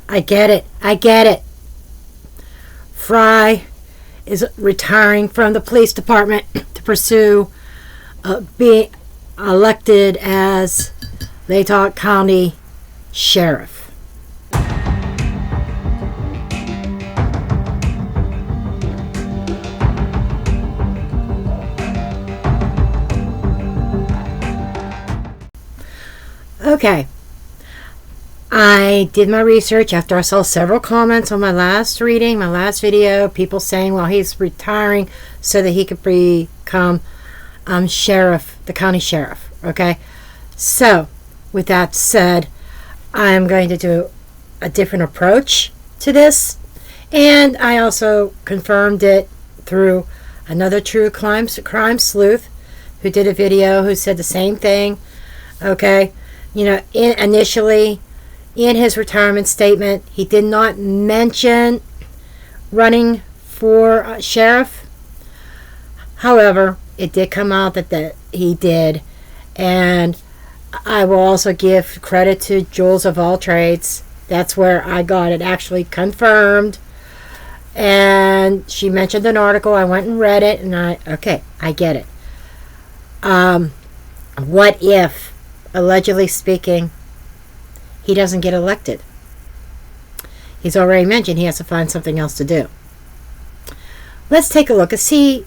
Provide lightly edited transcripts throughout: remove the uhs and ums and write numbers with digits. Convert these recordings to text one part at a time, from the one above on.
I get it. I get it. Fry is retiring from the police department to pursue being elected as Latah County Sheriff. Okay. I did my research after I saw several comments on my last reading, my last video, people saying, well, he's retiring so that he could become sheriff, the county sheriff. Okay, so with that said, I'm going to do a different approach to this, and I also confirmed it through another true crime sleuth who did a video who said the same thing. Okay, you know, initially in his retirement statement, he did not mention running for sheriff. However, it did come out that he did. And I will also give credit to Jules of All Trades. That's where I got it actually confirmed. And she mentioned an article. I went and read it. And I get it. What if, allegedly speaking, he doesn't get elected? He's already mentioned he has to find something else to do. Let's take a look and see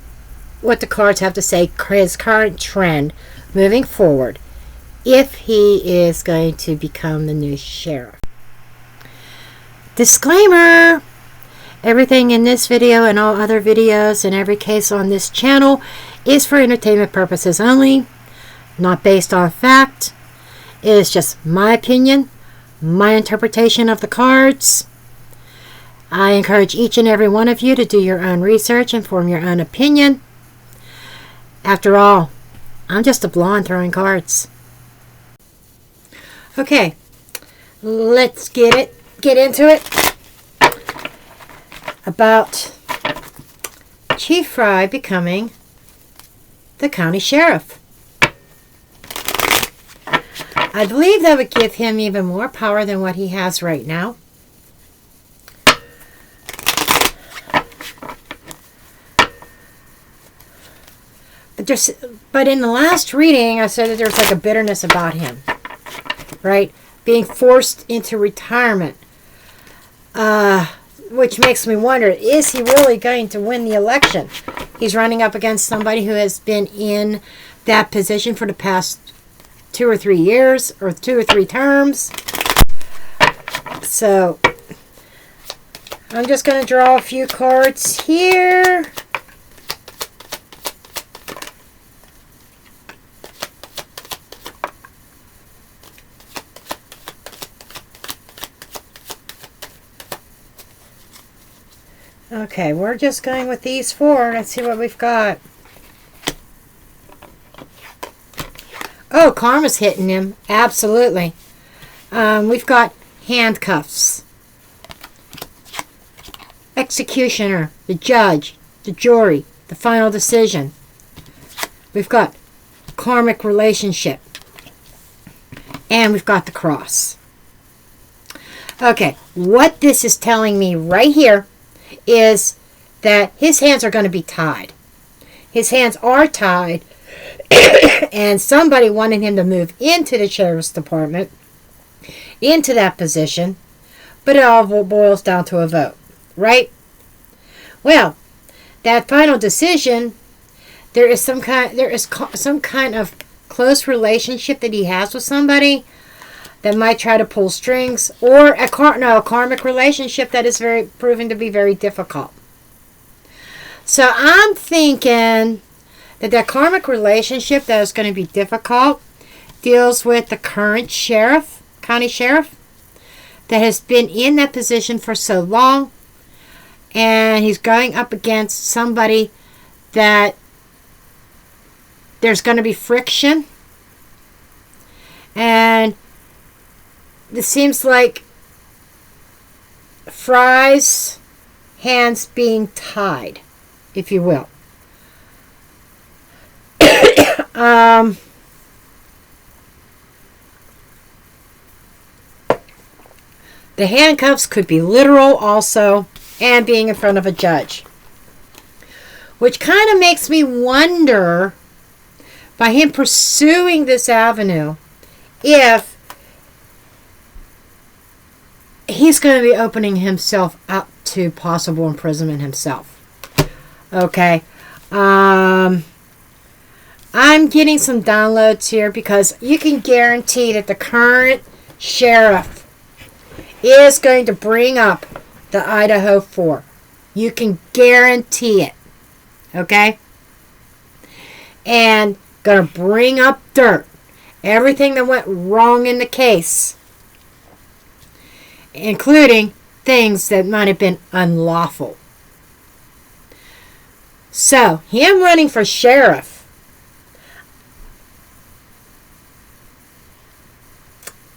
what the cards have to say, his current trend moving forward, if he is going to become the new sheriff. Disclaimer: everything in this video and all other videos and every case on this channel is for entertainment purposes only, not based on fact. It is just my opinion, my interpretation of the cards. I encourage each and every one of you to do your own research and form your own opinion. After all, I'm just a blonde throwing cards. Okay, let's get into it. About Chief Fry becoming the county sheriff. I believe that would give him even more power than what he has right now. But in the last reading, I said that there's like a bitterness about him, right? Being forced into retirement, which makes me wonder, is he really going to win the election? He's running up against somebody who has been in that position for the past 2 or 3 years, or 2 or 3 terms. So I'm just going to draw a few cards here. Okay, we're just going with these 4. Let's see what we've got. Oh, karma's hitting him. Absolutely. We've got handcuffs, executioner, the judge, the jury, the final decision. We've got karmic relationship. And we've got the cross. Okay, what this is telling me right here is that his hands are going to be tied. His hands are tied. And somebody wanted him to move into the sheriff's department, into that position, but it all boils down to a vote, right? Well, that final decision, there is some kind of close relationship that he has with somebody that might try to pull strings, or a karmic relationship that is proving to be very difficult. So I'm thinking that karmic relationship that is going to be difficult deals with the current sheriff, county sheriff, that has been in that position for so long, and he's going up against somebody that there's going to be friction, and it seems like Fry's hands being tied, if you will. The handcuffs could be literal also, and being in front of a judge. Which kind of makes me wonder, by him pursuing this avenue, if he's going to be opening himself up to possible imprisonment himself. Okay. I'm getting some downloads here because you can guarantee that the current sheriff is going to bring up the Idaho 4. You can guarantee it. Okay? And going to bring up dirt. Everything that went wrong in the case. Including things that might have been unlawful. So, him running for sheriff.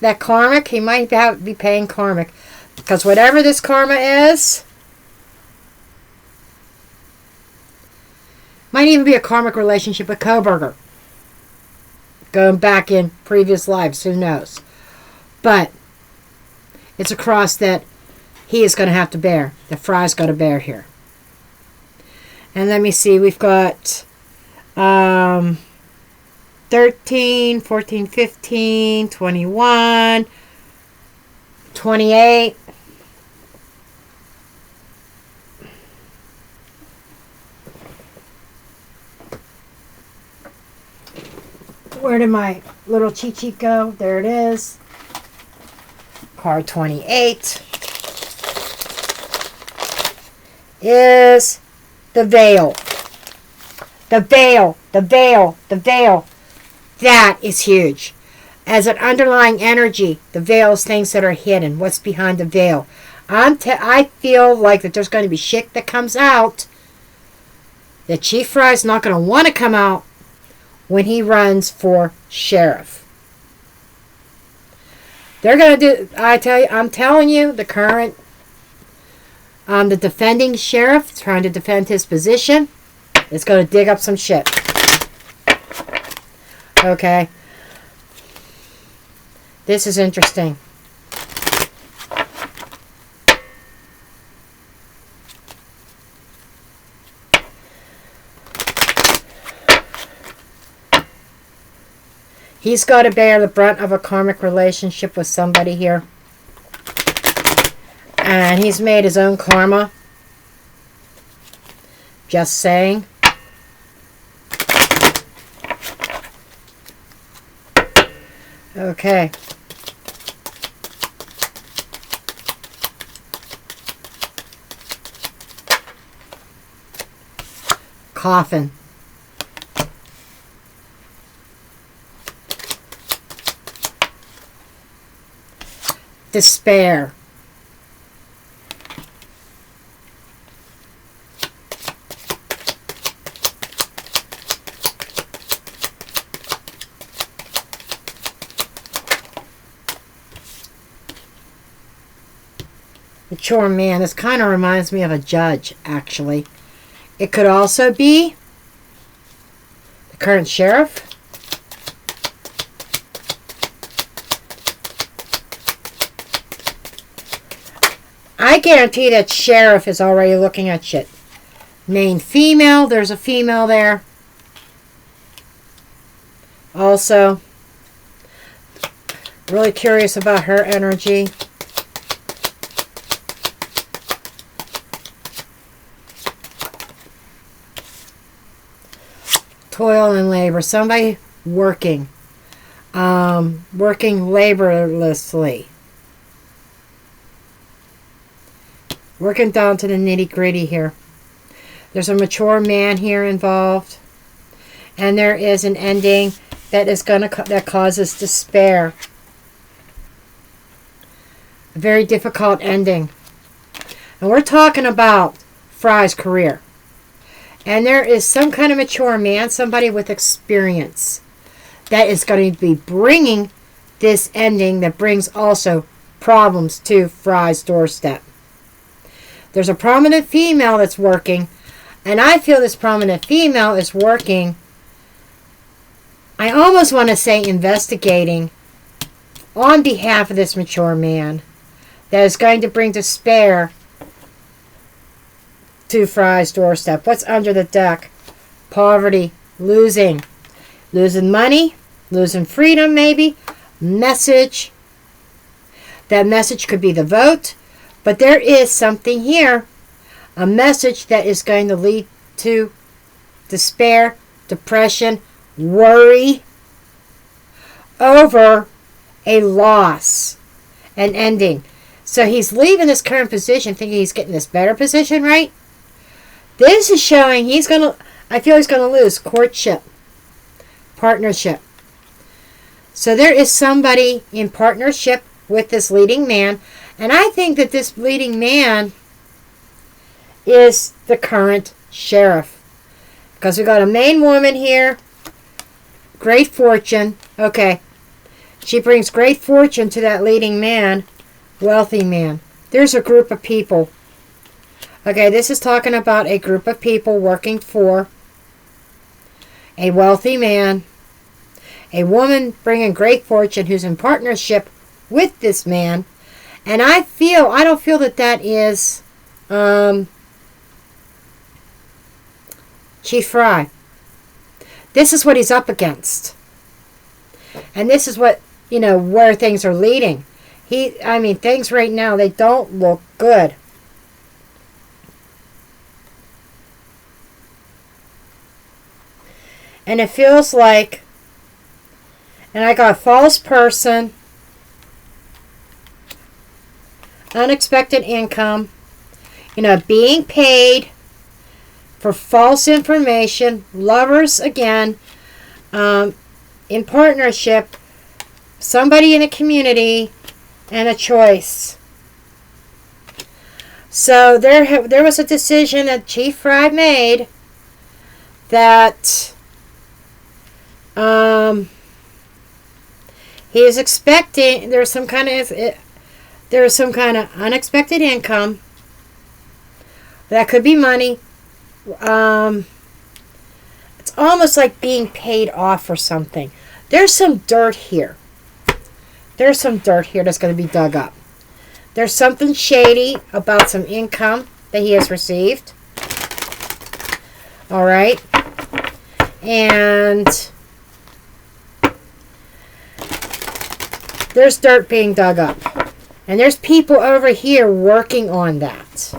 That karmic, he might be paying karmic. Because whatever this karma is, might even be a karmic relationship with Koberger. Going back in previous lives, who knows. But it's a cross that he is going to have to bear. That Fry's got to bear here. And let me see, we've got 13, 14, 15, 21, 28. Where did my little cheat sheet go? There it is. Card 28 is the veil. The veil. The veil. The veil. That is huge. As an underlying energy, the veil is things that are hidden. What's behind the veil? I feel like that there's going to be shit that comes out that Chief Fry's not going to want to come out when he runs for sheriff. They're going to do, I'm telling you, the current, the defending sheriff trying to defend his position is going to dig up some shit. Okay. This is interesting. He's got to bear the brunt of a karmic relationship with somebody here. And he's made his own karma. Just saying. Okay. Coffin. Despair. Mature man. This kind of reminds me of a judge, actually. It could also be the current sheriff. I guarantee that sheriff is already looking at shit. Main female. There's a female there. Also, really curious about her energy. Toil and labor. Somebody working. Working laborlessly. Working down to the nitty-gritty here. There's a mature man here involved. And there is an ending that is that causes despair. A very difficult ending. And we're talking about Fry's career. And there is some kind of mature man, somebody with experience, that is going to be bringing this ending that brings also problems to Fry's doorstep. There's a prominent female that's working, and I feel this prominent female is working, I almost want to say investigating on behalf of this mature man. that is going to bring despair to Fry's doorstep. What's under the deck? Poverty, losing. Losing money, losing freedom maybe. Message. That message could be the vote, but there is something here. A message that is going to lead to despair, depression, worry over a loss, an ending. So he's leaving his current position thinking he's getting this better position, right? This is showing I feel he's going to lose courtship, partnership. So there is somebody in partnership with this leading man, and I think that this leading man is the current sheriff. Because we got a main woman here, great fortune. Okay, she brings great fortune to that leading man, wealthy man. There's a group of people. Okay, this is talking about a group of people working for a wealthy man, a woman bringing great fortune who's in partnership with this man. And I don't feel that is Chief Fry. This is what he's up against. And this is what, where things are leading. Things right now, they don't look good. And it feels like, and I got false person, unexpected income, being paid for false information, lovers again, in partnership, somebody in the community, and a choice. So there was a decision that Chief Fry made that he is expecting there's some kind of unexpected income. That could be money. It's almost like being paid off for something. There's some dirt here. There's some dirt here that's going to be dug up. There's something shady about some income that he has received. All right. And there's dirt being dug up. And there's people over here working on that.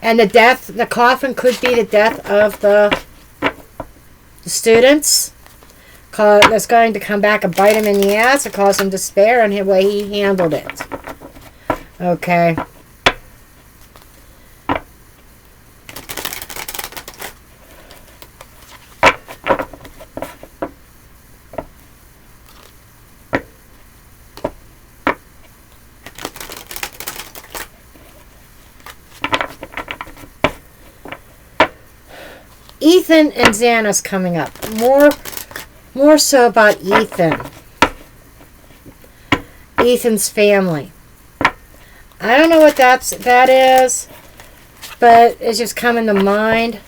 And the coffin could be the death of the students. That's going to come back and bite him in the ass or cause him despair in the way he handled it. Okay. Ethan and Xana's coming up. More so about Ethan. Ethan's family. I don't know what that is, but it's just coming to mind.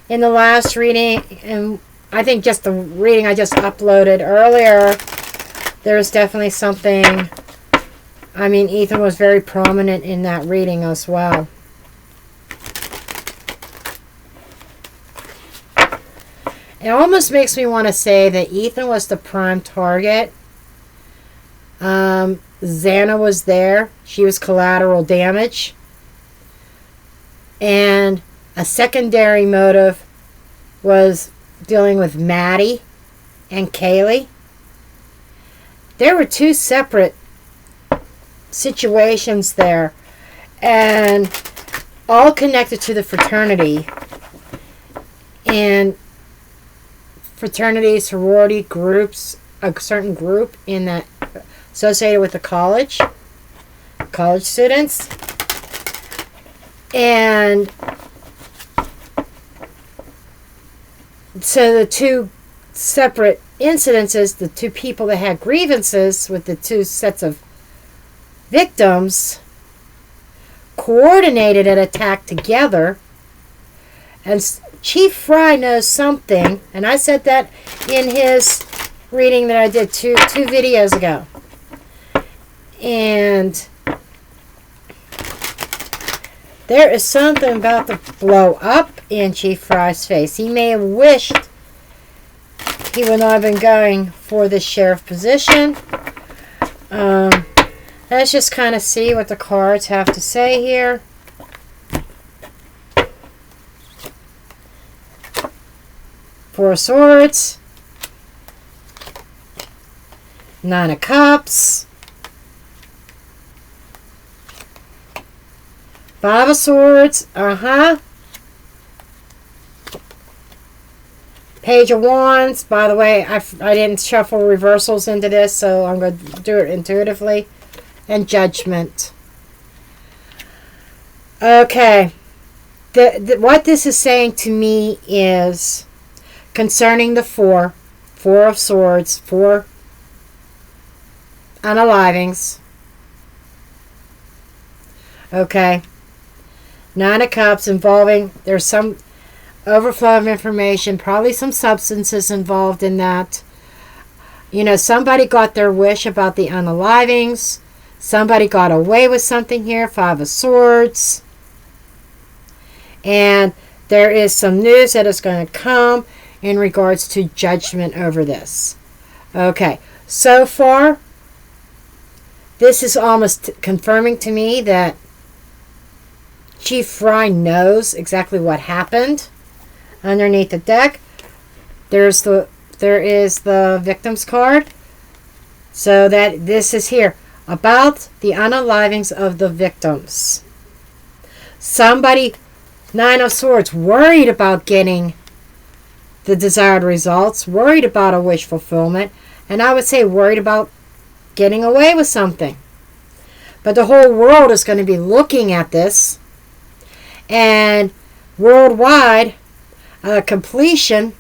In the last reading, and I think just the reading I just uploaded earlier, there's definitely something. Ethan was very prominent in that reading as well. It almost makes me want to say that Ethan was the prime target. Xana was there. She was collateral damage. And a secondary motive was dealing with Maddie and Kaylee. There were two separate situations there. And all connected to the fraternity. And fraternity, sorority groups, a certain group in that associated with the college students. And so the two separate incidences, the two people that had grievances with the two sets of victims, coordinated an attack together. And Chief Fry knows something, and I said that in his reading that I did two videos ago. And there is something about to blow up in Chief Fry's face. He may have wished he would not have been going for the sheriff position. Let's just kind of see what the cards have to say here. Four of Swords. Nine of Cups. Five of Swords. Page of Wands. By the way, I didn't shuffle reversals into this, so I'm going to do it intuitively. And Judgment. Okay. What this is saying to me is concerning the Four of Swords, 4 unalivings. Okay. 9 of Cups involving, there's some overflow of information, probably some substances involved in that. You know, somebody got their wish about the unalivings. Somebody got away with something here. 5 of Swords. And there is some news that is going to come in regards to judgment over this. Okay. So far, this is almost confirming to me that Chief Fry knows exactly what happened. Underneath the deck, there is the victim's card. So that this is here about the unalivings of the victims. Somebody, 9 of Swords, worried about getting the desired results, worried about a wish fulfillment, and I would say worried about getting away with something. But the whole world is going to be looking at this, and worldwide completion,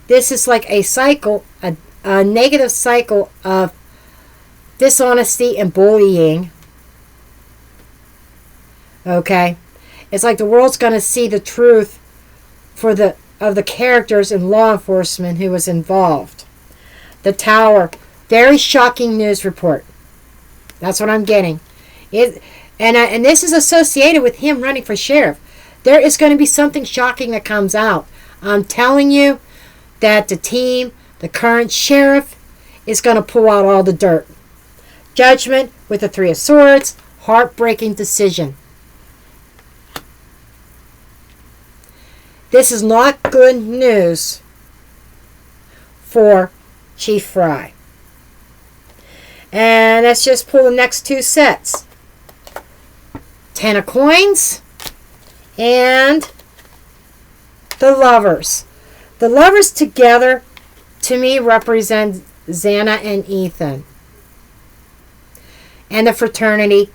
this is like a cycle, a negative cycle of dishonesty and bullying. Okay, it's like the world's going to see the truth of the characters in law enforcement who was involved. The Tower, very shocking news report. That's what I'm getting. And this is associated with him running for sheriff. There is going to be something shocking that comes out. I'm telling you that the team, the current sheriff, is going to pull out all the dirt. Judgment with the 3 of Swords. Heartbreaking decision. This is not good news for Chief Fry. And let's just pull the next 2 sets. 10 of Coins and the Lovers. The Lovers together, to me, represent Xana and Ethan. And the fraternity.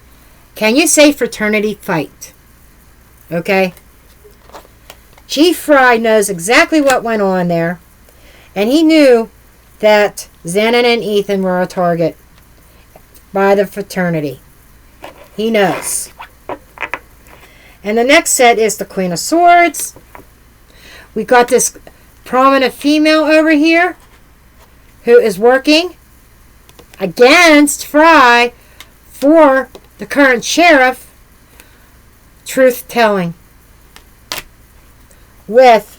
Can you say fraternity fight? Okay? Chief Fry knows exactly what went on there. And he knew that Xana and Ethan were a target by the fraternity. He knows. And the next set is the Queen of Swords. We got this prominent female over here who is working against Fry for the current sheriff. Truth-telling. With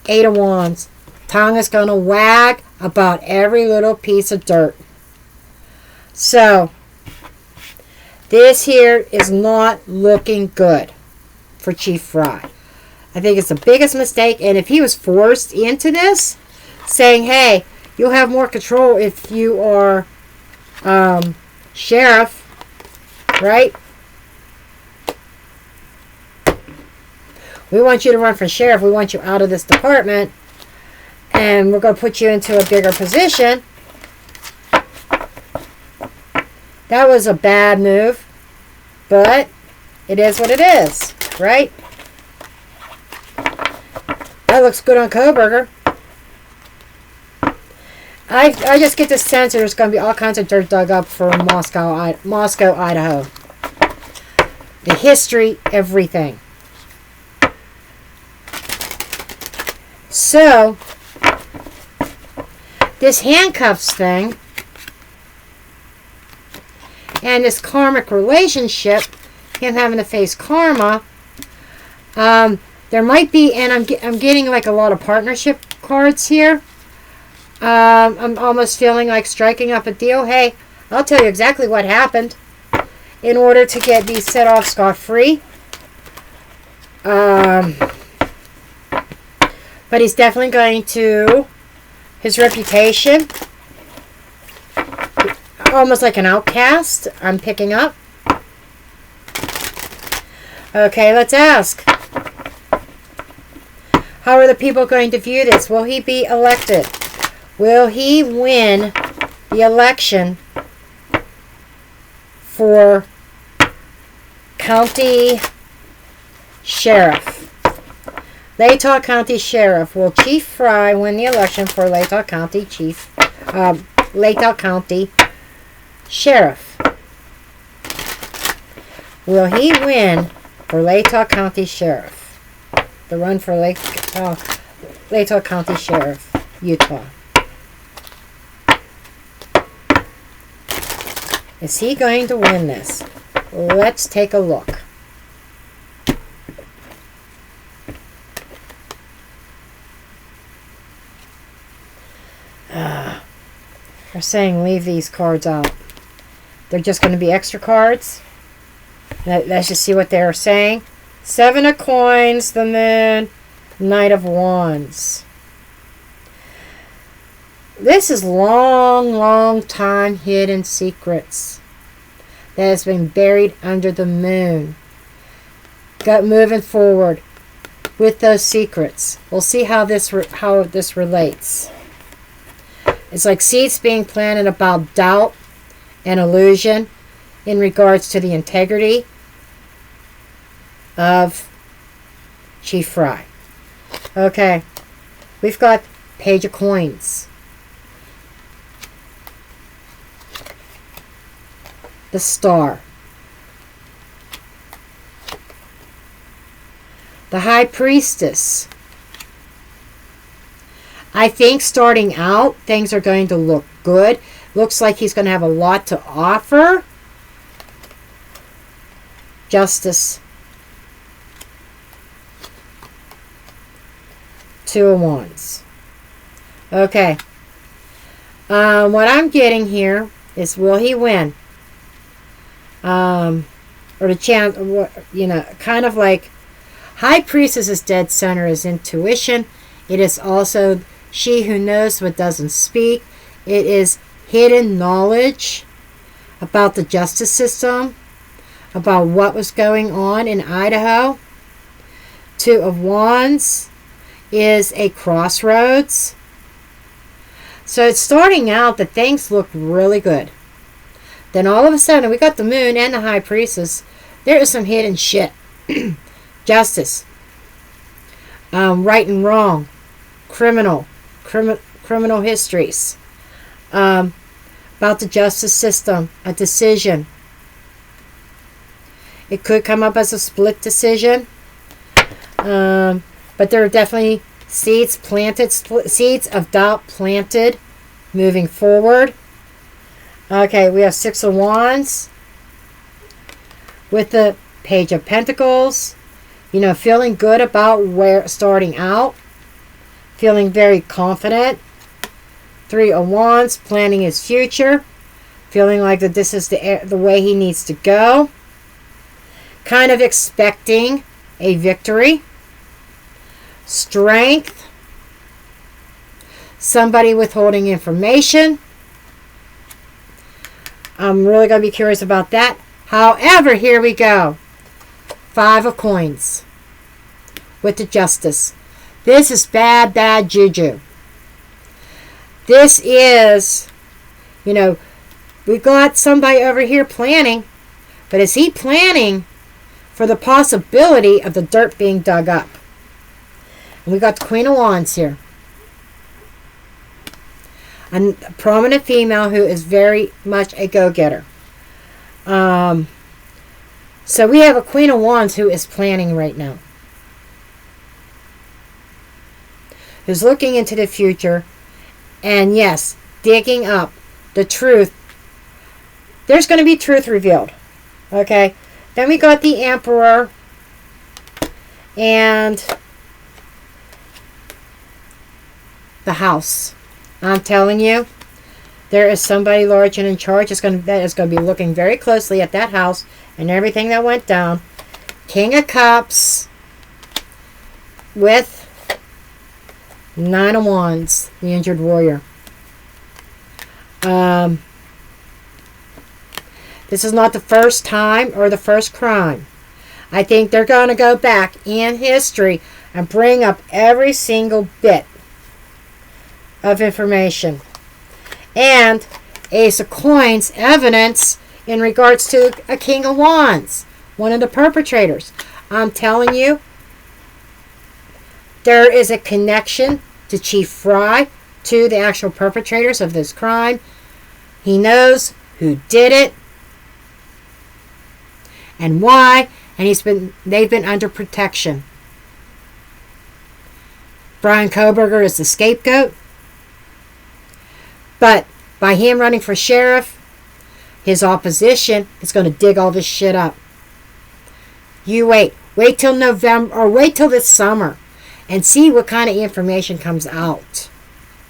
8 of Wands. Tongue is going to wag about every little piece of dirt. So, this here is not looking good for Chief Fry. I think it's the biggest mistake. And if he was forced into this, saying, hey, you'll have more control if you are sheriff, right? We want you to run for sheriff. We want you out of this department. And we're going to put you into a bigger position. That was a bad move. But it is what it is, right? That looks good on Koberger. I just get the sense there's going to be all kinds of dirt dug up for Moscow, Idaho. The history, everything. So, this handcuffs thing and this karmic relationship, him having to face karma, there might be, and I'm getting like a lot of partnership cards here. I'm almost feeling like striking up a deal. Hey, I'll tell you exactly what happened in order to get these set off scot-free. But he's definitely going to, his reputation, almost like an outcast, I'm picking up. Okay, let's ask. How are the people going to view this? Will he be elected? Will he win the election for county sheriff? Latah County Sheriff. Will Chief Fry win the election for Latah County Latah County Sheriff? Will he win for Latah County Sheriff? The run for Latah County Sheriff, Utah. Is he going to win this? Let's take a look. They're saying leave these cards out. They're just going to be extra cards. Let's just see what they're saying. 7 of coins, the moon, Knight of Wands. This is long time hidden secrets that has been buried under the moon. Got moving forward with those secrets. We'll see how this relates. It's like seeds being planted about doubt and illusion in regards to the integrity of Chief Fry. Okay, we've got Page of Coins. The Star. The High Priestess. I think starting out, things are going to look good. Looks like he's going to have a lot to offer. Justice. 2 of Wands. Okay. What I'm getting here is, will he win? Or the chance, you know, kind of like High Priestess is dead center is intuition. It is also she who knows but doesn't speak. It is hidden knowledge about the justice system, about what was going on in Idaho. 2 of Wands is a crossroads. So it's starting out that things look really good. Then all of a sudden, we got the moon and the High Priestess. There is some hidden shit. Justice. Right and wrong. Criminal histories. About the justice system. A decision. It could come up as a split decision. But there are definitely seeds planted, seeds of doubt planted, moving forward. Okay, we have 6 of Wands with the Page of Pentacles. You know, feeling good about where starting out, feeling very confident. 3 of Wands, planning his future, feeling like that this is the way he needs to go. Kind of expecting a victory. Strength. Somebody withholding information. I'm really going to be curious about that. However, here we go. 5 of Coins with the Justice. This is bad juju. This is, you know, we got somebody over here planning, but is he planning for the possibility of the dirt being dug up? And we got the Queen of Wands here. A prominent female who is very much a go-getter. So we have a Queen of Wands who is planning right now. Who's looking into the future And yes, digging up the truth. There's going to be truth revealed. Okay. Then we got the Emperor. And the House. I'm telling you, there is somebody large and in charge that is going to be looking very closely at that house and everything that went down. King of Cups with 9 of Wands, the injured warrior. This is not the first time or the first crime. I think they're going to go back in history and bring up every single bit of information. And Ace of Coins evidence in regards to a King of Wands, one of the perpetrators. I'm telling you, there is a connection to Chief Fry, to the actual perpetrators of this crime. He knows who did it and why, and they've been under protection. Brian Koberger is the scapegoat, but by him running for sheriff, his opposition is going to dig all this shit up. You wait till November, or wait till this summer, and see what kind of information comes out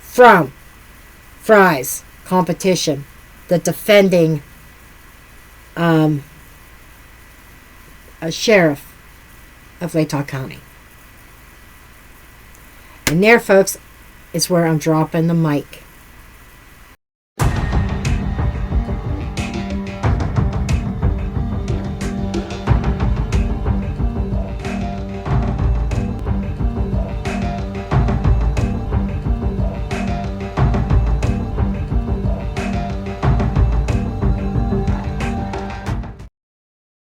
from Fry's competition, the defending a sheriff of Latah County. And there, folks, is where I'm dropping the mic.